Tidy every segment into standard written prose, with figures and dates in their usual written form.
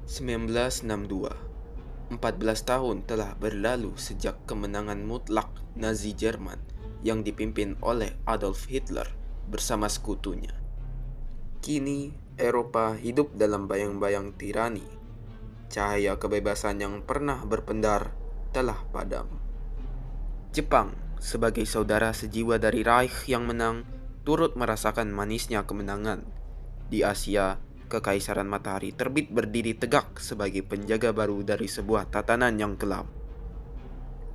1962. 14 tahun telah berlalu sejak kemenangan mutlak Nazi Jerman yang dipimpin oleh Adolf Hitler bersama sekutunya. Kini, Eropa hidup dalam bayang-bayang tirani. Cahaya kebebasan yang pernah berpendar telah padam. Jepang, sebagai saudara sejiwa dari Reich yang menang, turut merasakan manisnya kemenangan. Di Asia, Kekaisaran Matahari Terbit berdiri tegak sebagai penjaga baru dari sebuah tatanan yang kelam.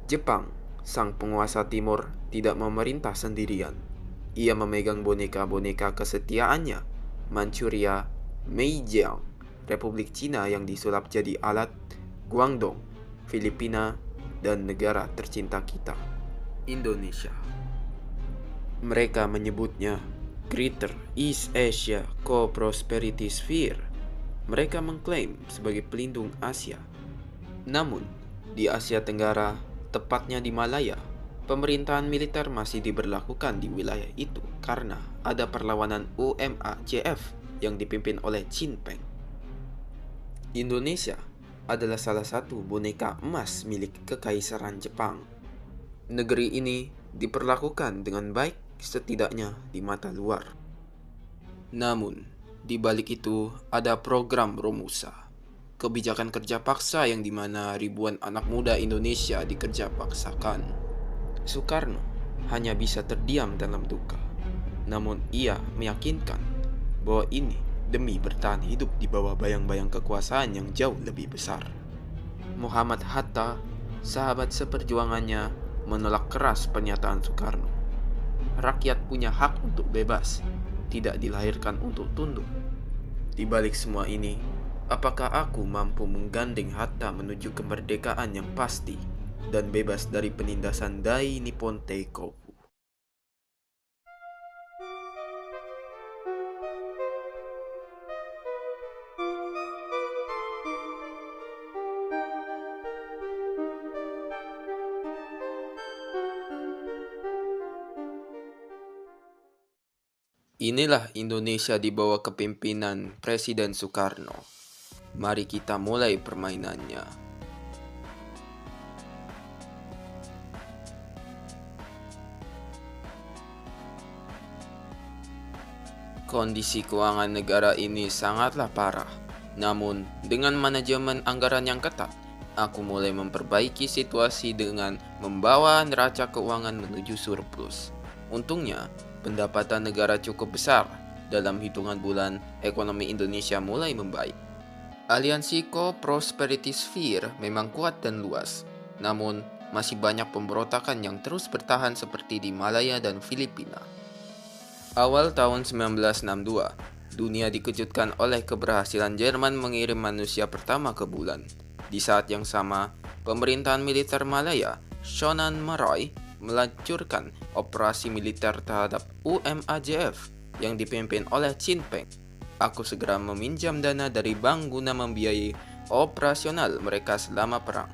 Jepang, sang penguasa timur, tidak memerintah sendirian. Ia memegang boneka-boneka kesetiaannya, Manchuria, Meijing, Republik Cina yang disulap jadi alat, Guangdong, Filipina, dan negara tercinta kita, Indonesia. Mereka menyebutnya Greater East Asia Co-Prosperity Sphere. Mereka mengklaim sebagai pelindung Asia. Namun, di Asia Tenggara, tepatnya di Malaya, pemerintahan militer masih diberlakukan di wilayah itu karena ada perlawanan UMAJF yang dipimpin oleh Chin Peng. Indonesia adalah salah satu boneka emas milik Kekaisaran Jepang. Negeri ini diperlakukan dengan baik setidaknya di mata luar. Namun, di balik itu ada program Romusa, kebijakan kerja paksa yang dimana ribuan anak muda Indonesia dikerja paksakan. Soekarno hanya bisa terdiam dalam duka, namun ia meyakinkan bahwa ini demi bertahan hidup di bawah bayang-bayang kekuasaan yang jauh lebih besar. Muhammad Hatta, sahabat seperjuangannya, menolak keras pernyataan Soekarno. Rakyat punya hak untuk bebas, tidak dilahirkan untuk tunduk. Di balik semua ini, apakah aku mampu menggandeng Hatta menuju kemerdekaan yang pasti dan bebas dari penindasan Dai Nippon Teikoku? Inilah Indonesia di bawah kepemimpinan Presiden Soekarno. Mari kita mulai permainannya. Kondisi keuangan negara ini sangatlah parah. Namun, dengan manajemen anggaran yang ketat, aku mulai memperbaiki situasi dengan membawa neraca keuangan menuju surplus. Untungnya, pendapatan negara cukup besar. Dalam hitungan bulan, ekonomi Indonesia mulai membaik. Aliansi Co-Prosperity Sphere memang kuat dan luas, namun masih banyak pemberontakan yang terus bertahan seperti di Malaya dan Filipina. Awal tahun 1962, dunia dikejutkan oleh keberhasilan Jerman mengirim manusia pertama ke bulan. Di saat yang sama, pemerintahan militer Malaya, Shonan Maroy, meluncurkan operasi militer terhadap UMAJF yang dipimpin oleh Chin Peng. Aku segera meminjam dana dari bank guna membiayai operasional mereka selama perang.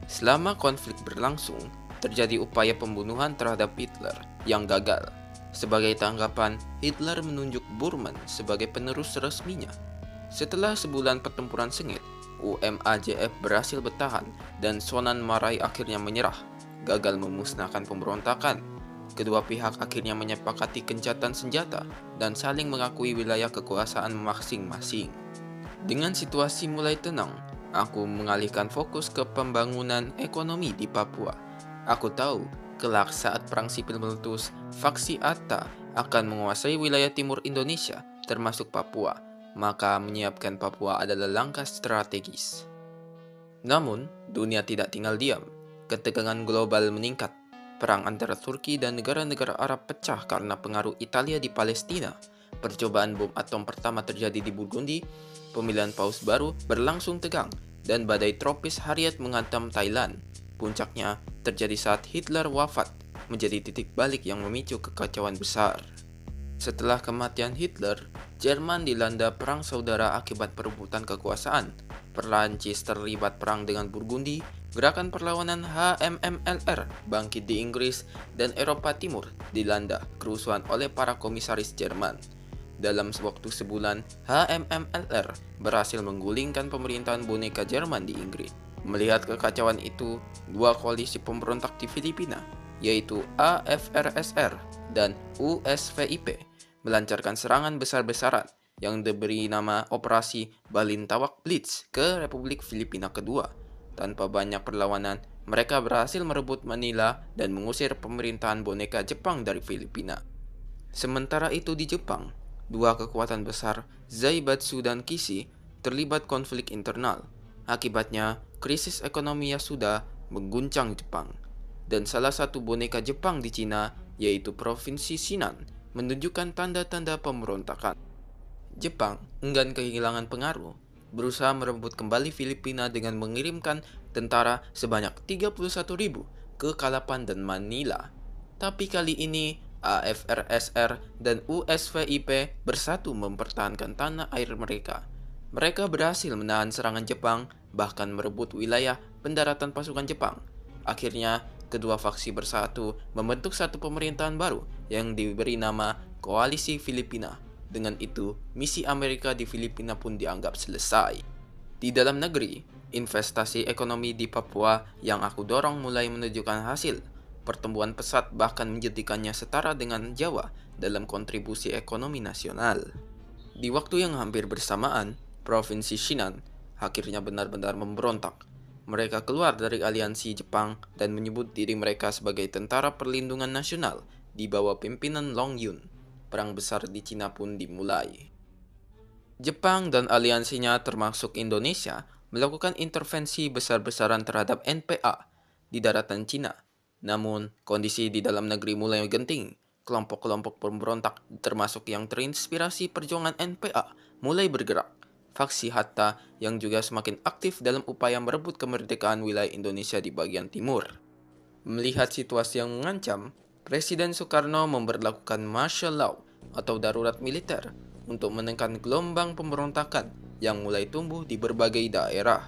Selama konflik berlangsung, terjadi upaya pembunuhan terhadap Hitler yang gagal. Sebagai tanggapan, Hitler menunjuk Bormann sebagai penerus resminya. Setelah sebulan pertempuran sengit, UMAJF berhasil bertahan dan Shonan Marai akhirnya menyerah, gagal memusnahkan pemberontakan. Kedua pihak akhirnya menyepakati gencatan senjata dan saling mengakui wilayah kekuasaan masing-masing. Dengan situasi mulai tenang, aku mengalihkan fokus ke pembangunan ekonomi di Papua. Aku tahu, kelak saat perang sipil meletus, faksi ATA akan menguasai wilayah timur Indonesia, termasuk Papua. Maka menyiapkan Papua adalah langkah strategis. Namun, dunia tidak tinggal diam. Ketegangan global meningkat. Perang antara Turki dan negara-negara Arab pecah karena pengaruh Italia di Palestina. Percobaan bom atom pertama terjadi di Burgundy. Pemilihan paus baru berlangsung tegang dan badai tropis Harriet menghantam Thailand. Puncaknya terjadi saat Hitler wafat, menjadi titik balik yang memicu kekacauan besar. Setelah kematian Hitler, Jerman dilanda perang saudara akibat perebutan kekuasaan. Perancis terlibat perang dengan Burgundy, gerakan perlawanan HMMLR bangkit di Inggris, dan Eropa Timur dilanda kerusuhan oleh para komisaris Jerman. Dalam waktu sebulan, HMMLR berhasil menggulingkan pemerintahan boneka Jerman di Inggris. Melihat kekacauan itu, dua koalisi pemberontak di Filipina, yaitu AFRSR dan USVIP, melancarkan serangan besar-besaran yang diberi nama Operasi Balintawak Blitz ke Republik Filipina Kedua. Tanpa banyak perlawanan, mereka berhasil merebut Manila dan mengusir pemerintahan boneka Jepang dari Filipina. Sementara itu di Jepang, dua kekuatan besar, Zaibatsu dan Kishi, terlibat konflik internal. Akibatnya, krisis ekonomi Yasuda mengguncang Jepang. Dan salah satu boneka Jepang di Cina, yaitu Provinsi Shinan, menunjukkan tanda-tanda pemberontakan. Jepang enggan kehilangan pengaruh, berusaha merebut kembali Filipina dengan mengirimkan tentara sebanyak 31.000 ke Kalapan dan Manila. Tapi kali ini AFRSR dan USVIP bersatu mempertahankan tanah air mereka. Mereka berhasil menahan serangan Jepang, bahkan merebut wilayah pendaratan pasukan Jepang. Akhirnya, kedua faksi bersatu membentuk satu pemerintahan baru yang diberi nama Koalisi Filipina. Dengan itu, misi Amerika di Filipina pun dianggap selesai. Di dalam negeri, investasi ekonomi di Papua yang aku dorong mulai menunjukkan hasil. Pertumbuhan pesat bahkan menjadikannya setara dengan Jawa dalam kontribusi ekonomi nasional. Di waktu yang hampir bersamaan, Provinsi Shinan akhirnya benar-benar memberontak. Mereka keluar dari aliansi Jepang dan menyebut diri mereka sebagai Tentara Perlindungan Nasional di bawah pimpinan Long Yun. Perang besar di Cina pun dimulai. Jepang dan aliansinya termasuk Indonesia melakukan intervensi besar-besaran terhadap NPA di daratan Cina. Namun, kondisi di dalam negeri mulai genting. Kelompok-kelompok pemberontak termasuk yang terinspirasi perjuangan NPA mulai bergerak. Faksi Hatta yang juga semakin aktif dalam upaya merebut kemerdekaan wilayah Indonesia di bagian timur. Melihat situasi yang mengancam, Presiden Soekarno memberlakukan martial law atau darurat militer untuk menekan gelombang pemberontakan yang mulai tumbuh di berbagai daerah.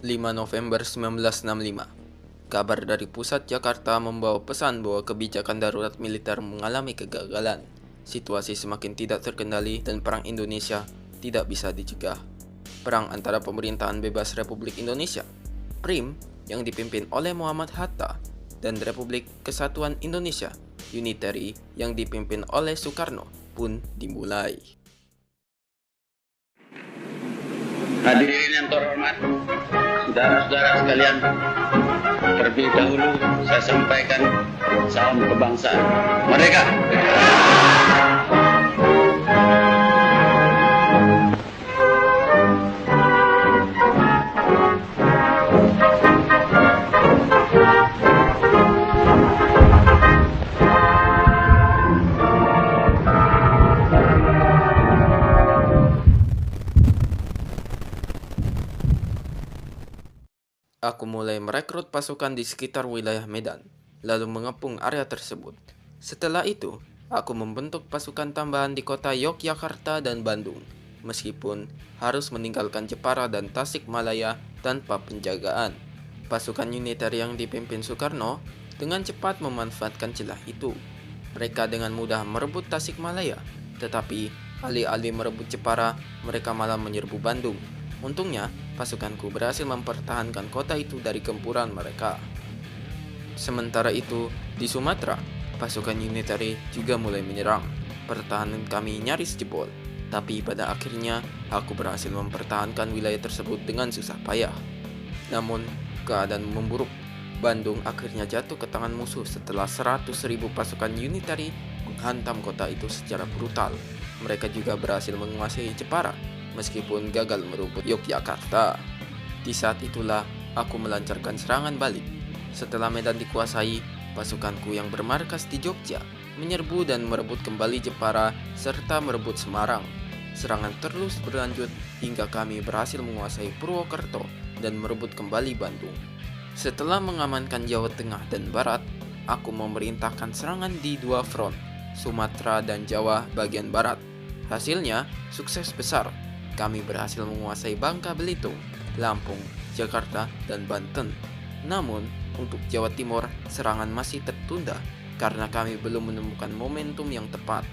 5 November 1965, kabar dari pusat Jakarta membawa pesan bahwa kebijakan darurat militer mengalami kegagalan. Situasi semakin tidak terkendali dan perang Indonesia tidak bisa dicegah. Perang antara Pemerintahan Bebas Republik Indonesia, PRIM, yang dipimpin oleh Muhammad Hatta, dan Republik Kesatuan Indonesia, Unitary, yang dipimpin oleh Soekarno, pun dimulai. Hadirin yang terhormat, saudara-saudara sekalian, terlebih dahulu saya sampaikan salam kebangsaan. Merdeka! Aku mulai merekrut pasukan di sekitar wilayah Medan, lalu mengepung area tersebut. Setelah itu, aku membentuk pasukan tambahan di kota Yogyakarta dan Bandung, meskipun harus meninggalkan Jepara dan Tasikmalaya tanpa penjagaan. Pasukan uniter yang dipimpin Soekarno dengan cepat memanfaatkan celah itu. Mereka dengan mudah merebut Tasikmalaya, tetapi alih-alih merebut Jepara, mereka malah menyerbu Bandung. Untungnya, pasukanku berhasil mempertahankan kota itu dari gempuran mereka. Sementara itu, di Sumatera, pasukan unitary juga mulai menyerang. Pertahanan kami nyaris jebol, tapi pada akhirnya aku berhasil mempertahankan wilayah tersebut dengan susah payah. Namun, keadaan memburuk. Bandung akhirnya jatuh ke tangan musuh setelah 100.000 pasukan unitary menghantam kota itu secara brutal. Mereka juga berhasil menguasai Jepara, meskipun gagal merebut Yogyakarta. Di saat itulah aku melancarkan serangan balik. Setelah Medan dikuasai, pasukanku yang bermarkas di Jogja menyerbu dan merebut kembali Jepara serta merebut Semarang. Serangan terus berlanjut hingga kami berhasil menguasai Purwokerto dan merebut kembali Bandung. Setelah mengamankan Jawa Tengah dan Barat, aku memerintahkan serangan di dua front, Sumatera dan Jawa bagian Barat. Hasilnya sukses besar. Kami berhasil menguasai Bangka Belitung, Lampung, Jakarta, dan Banten. Namun, untuk Jawa Timur, serangan masih tertunda karena kami belum menemukan momentum yang tepat.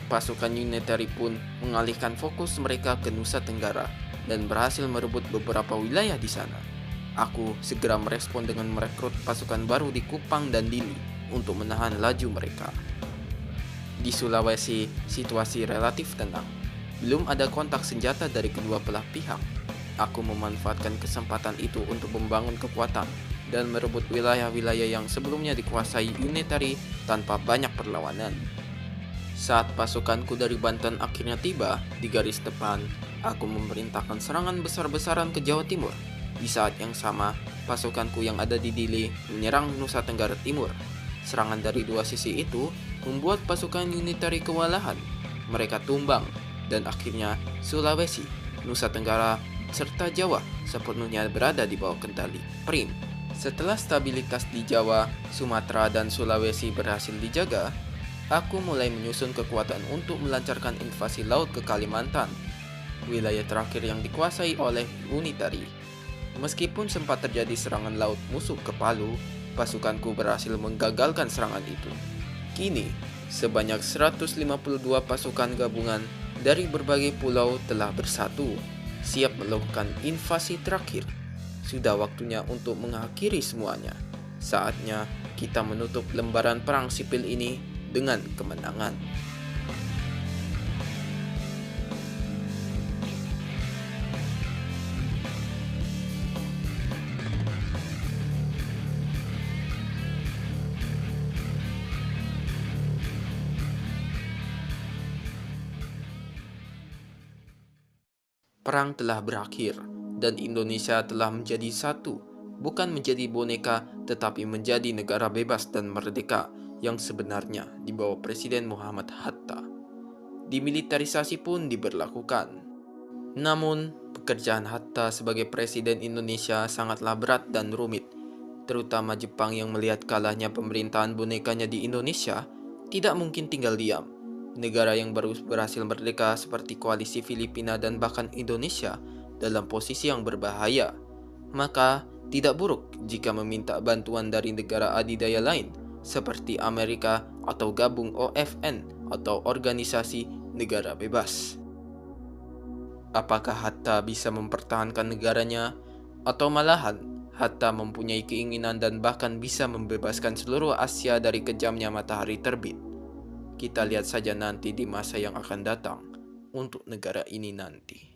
Pasukan unitary pun mengalihkan fokus mereka ke Nusa Tenggara dan berhasil merebut beberapa wilayah di sana. Aku segera merespon dengan merekrut pasukan baru di Kupang dan Dili untuk menahan laju mereka. Di Sulawesi, situasi relatif tenang. Belum ada kontak senjata dari kedua belah pihak. Aku memanfaatkan kesempatan itu untuk membangun kekuatan dan merebut wilayah-wilayah yang sebelumnya dikuasai unitary tanpa banyak perlawanan. Saat pasukanku dari Banten akhirnya tiba di garis depan, aku memerintahkan serangan besar-besaran ke Jawa Timur. Di saat yang sama, pasukanku yang ada di Dili menyerang Nusa Tenggara Timur. Serangan dari dua sisi itu membuat pasukan unitary kewalahan. Mereka tumbang, dan akhirnya Sulawesi, Nusa Tenggara, serta Jawa sepenuhnya berada di bawah kendali Prim. Setelah stabilitas di Jawa, Sumatera, dan Sulawesi berhasil dijaga, aku mulai menyusun kekuatan untuk melancarkan invasi laut ke Kalimantan, wilayah terakhir yang dikuasai oleh unitary. Meskipun sempat terjadi serangan laut musuh ke Palu, pasukanku berhasil menggagalkan serangan itu. Kini, sebanyak 152 pasukan gabungan dari berbagai pulau telah bersatu, siap melakukan invasi terakhir. Sudah waktunya untuk mengakhiri semuanya. Saatnya kita menutup lembaran perang sipil ini dengan kemenangan. Perang telah berakhir dan Indonesia telah menjadi satu, bukan menjadi boneka tetapi menjadi negara bebas dan merdeka yang sebenarnya di bawah Presiden Muhammad Hatta. Dimilitarisasi pun diberlakukan. Namun, pekerjaan Hatta sebagai Presiden Indonesia sangatlah berat dan rumit, terutama Jepang yang melihat kalahnya pemerintahan bonekanya di Indonesia tidak mungkin tinggal diam. Negara yang baru berhasil merdeka seperti koalisi Filipina dan bahkan Indonesia dalam posisi yang berbahaya. Maka, tidak buruk jika meminta bantuan dari negara adidaya lain seperti Amerika atau gabung OFN atau Organisasi Negara Bebas. Apakah Hatta bisa mempertahankan negaranya? Atau malahan Hatta mempunyai keinginan dan bahkan bisa membebaskan seluruh Asia dari kejamnya matahari terbit? Kita lihat saja nanti di masa yang akan datang untuk negara ini nanti.